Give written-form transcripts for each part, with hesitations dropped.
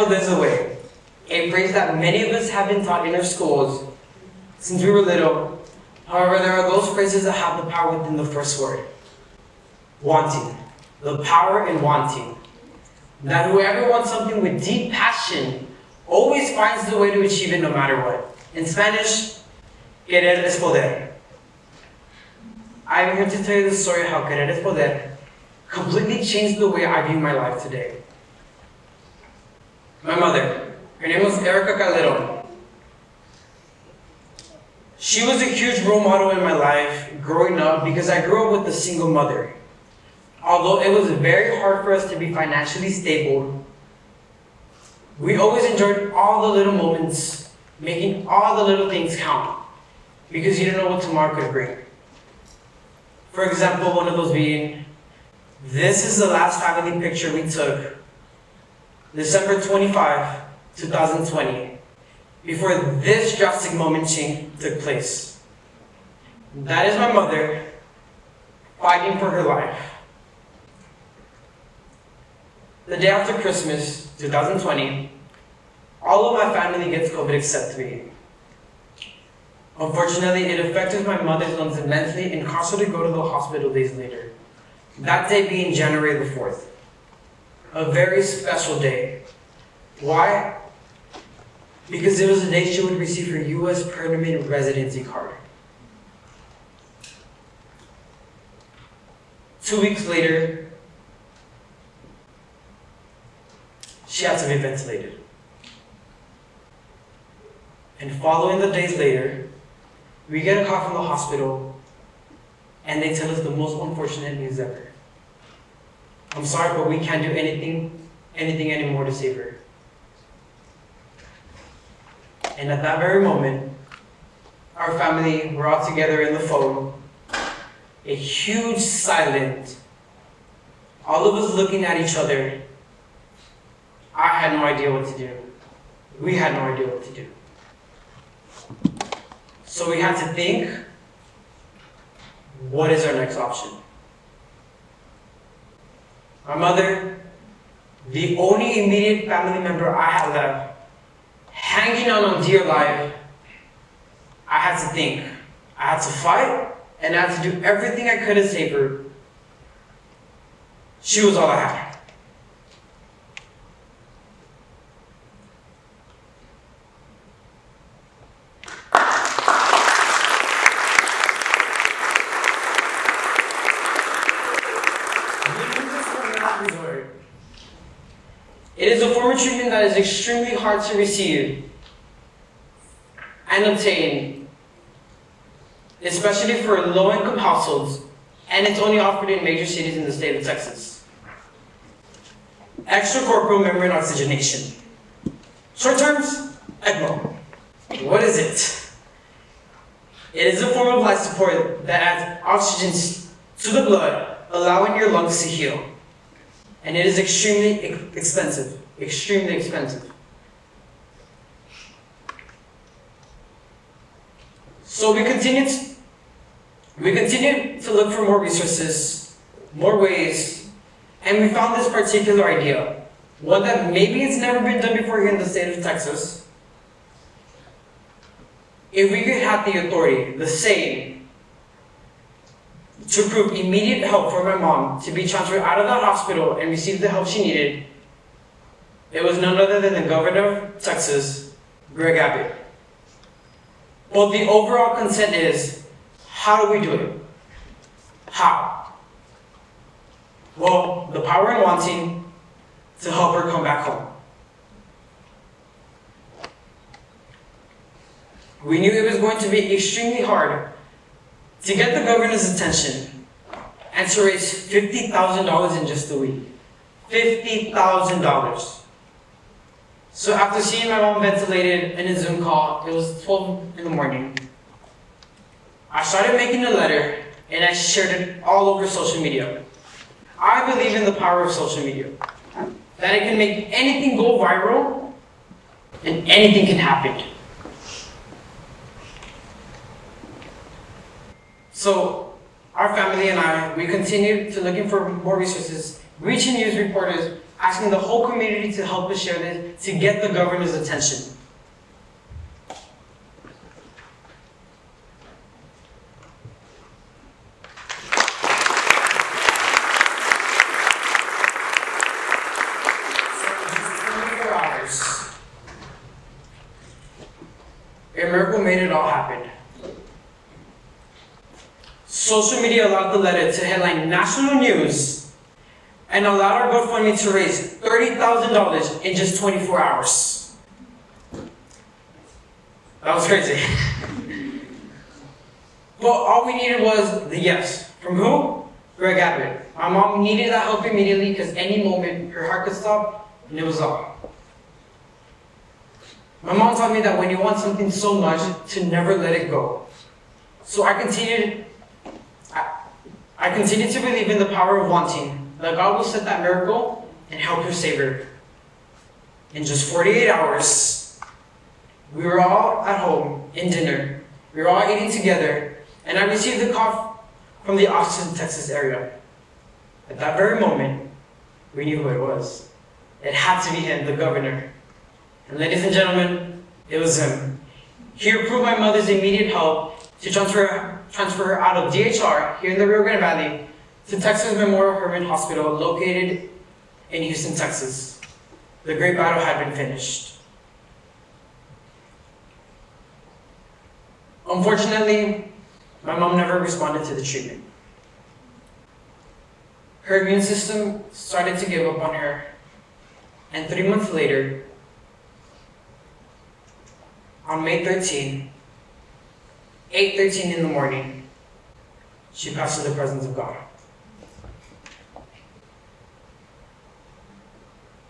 candle there's a way. A phrase that many of us have been taught in our schools since we were little. However, there are those phrases that have the power within the first word. Wanting. The power in wanting. That whoever wants something with deep passion always finds the way to achieve it no matter what. In Spanish, querer es poder. I'm here to tell you the story of how querer es poder completely changed the way I view my life today. My mother, her name was Erica Calderon. She was a huge role model in my life growing up because I grew up with a single mother. Although it was very hard for us to be financially stable, we always enjoyed all the little moments, making all the little things count, because you didn't know what tomorrow could bring. For example, one of those being, this is the last family picture we took, December 25, 2020, before this drastic moment change took place. That is my mother fighting for her life. The day after Christmas, 2020, all of my family gets COVID except me. Unfortunately, it affected my mother's lungs immensely and caused her to go to the hospital days later. That day being January the 4th. A very special day. Why? Because it was the day she would receive her U.S. permanent residency card. 2 weeks later, she had to be ventilated. And following the days later, we get a call from the hospital and they tell us the most unfortunate news ever. I'm sorry, but we can't do anything anymore to save her. And at that very moment, our family were all together in the phone, a huge silence, all of us looking at each other. I had no idea what to do. We had no idea what to do. So we had to think, what is our next option? My mother, the only immediate family member I had left, hanging on dear life, I had to think. I had to fight, and I had to do everything I could to save her. She was all I had. It is a form of treatment that is extremely hard to receive and obtain, especially for low-income households, and it's only offered in major cities in the state of Texas. Extracorporeal membrane oxygenation. Short terms, ECMO. What is it? It is a form of life support that adds oxygen to the blood, allowing your lungs to heal. And it is extremely expensive. Extremely expensive. So we continued to look for more resources, more ways, and we found this particular idea. One that maybe it's never been done before here in the state of Texas. If we could have the authority, the say, to prove immediate help for my mom to be transferred out of that hospital and receive the help she needed, it was none other than the governor of Texas, Greg Abbott. But the overall consent is, how do we do it? How? Well, the power in wanting to help her come back home. We knew it was going to be extremely hard to get the governor's attention and to raise $50,000 in just a week. $50,000. So after seeing my mom ventilated in a Zoom call, it was 12 in the morning. I started making a letter and I shared it all over social media. I believe in the power of social media. That it can make anything go viral and anything can happen. So our family and I, we continued to looking for more resources, reaching news reporters, asking the whole community to help us share this to get the governor's attention. A miracle made it all happen. Social media allowed the letter to headline national news and allowed our GoFundMe to raise $30,000 in just 24 hours. That was crazy. But all we needed was the yes. From who? Greg Abbott. My mom needed that help immediately because any moment her heart could stop and it was off. My mom taught me that when you want something so much, to never let it go. So I continued to believe in the power of wanting, that God will set that miracle and help her save her. In just 48 hours, we were all at home in dinner. We were all eating together, and I received a call from the Austin, Texas area. At that very moment, we knew who it was. It had to be him, the governor. And ladies and gentlemen, it was him. He approved my mother's immediate help to transfer her out of DHR here in the Rio Grande Valley to Texas Memorial Hermann Hospital located in Houston, Texas. The great battle had been finished. Unfortunately, my mom never responded to the treatment. Her immune system started to give up on her, and 3 months later, on May 13, 8:13 in the morning, she passed to the presence of God.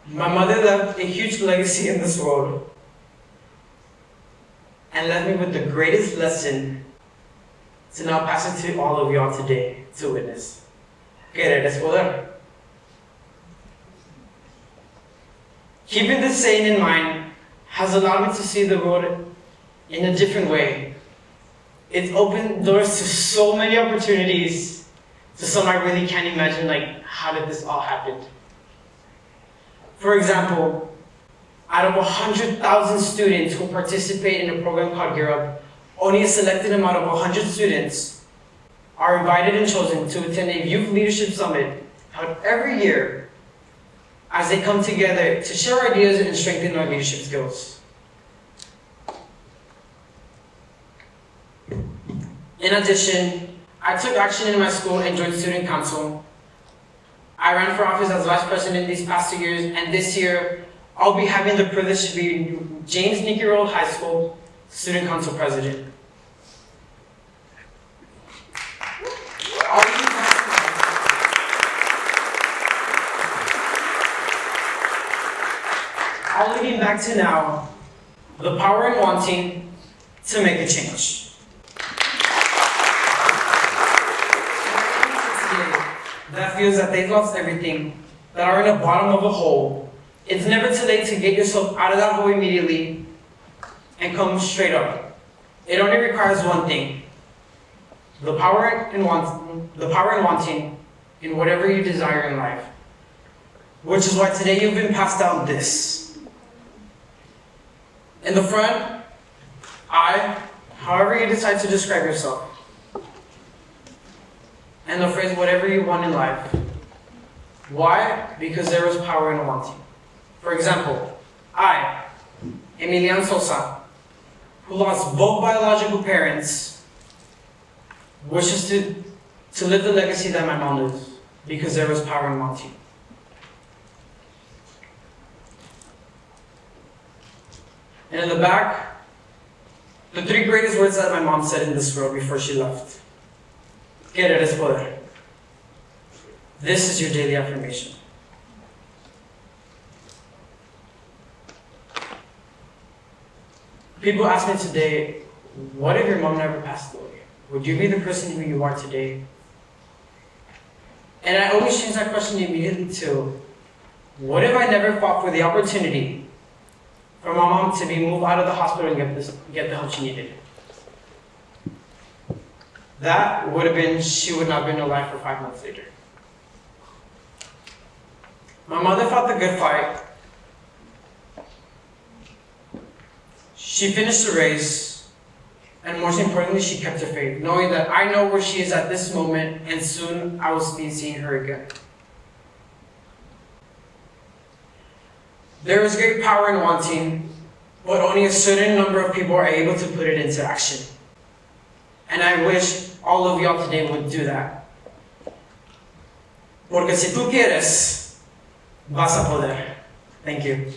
My mother left a huge legacy in this world and left me with the greatest lesson to now pass it to all of y'all today to witness. Querer es poder. Keeping this saying in mind has allowed me to see the world in a different way. It's opened doors to so many opportunities, to some I really can't imagine, like, how did this all happen? For example, out of 100,000 students who participate in a program called Gear Up, only a selected amount of 100 students are invited and chosen to attend a youth leadership summit held every year as they come together to share ideas and strengthen our leadership skills. In addition, I took action in my school and joined student council. I ran for office as vice president these past 2 years, and this year, I'll be having the privilege to be James Nicky Road High School student council president. All leading back to now, the power in wanting to make a change. That feels that they've lost everything, that are in the bottom of a hole. It's never too late to get yourself out of that hole immediately and come straight up. It only requires one thing: the power in wanting in whatever you desire in life. Which is why today you've been passed out this. In the front, however you decide to describe yourself. And the phrase, whatever you want in life. Why? Because there is power in wanting. For example, I, Emilian Sosa, who lost both biological parents, wishes to live the legacy that my mom lives, because there is power in wanting. And in the back, the 3 greatest words that my mom said in this world before she left. Querer es poder. This is your daily affirmation. People ask me today, what if your mom never passed away? Would you be the person who you are today? And I always change that question immediately to, what if I never fought for the opportunity for my mom to be moved out of the hospital and get the help she needed? That would have been, she would not have been alive for 5 months later. My mother fought the good fight. She finished the race, and most importantly, she kept her faith, knowing that I know where she is at this moment, and soon I will be seeing her again. There is great power in wanting, but only a certain number of people are able to put it into action. And I wish all of y'all today would do that. Porque si tú quieres, vas a poder. Thank you.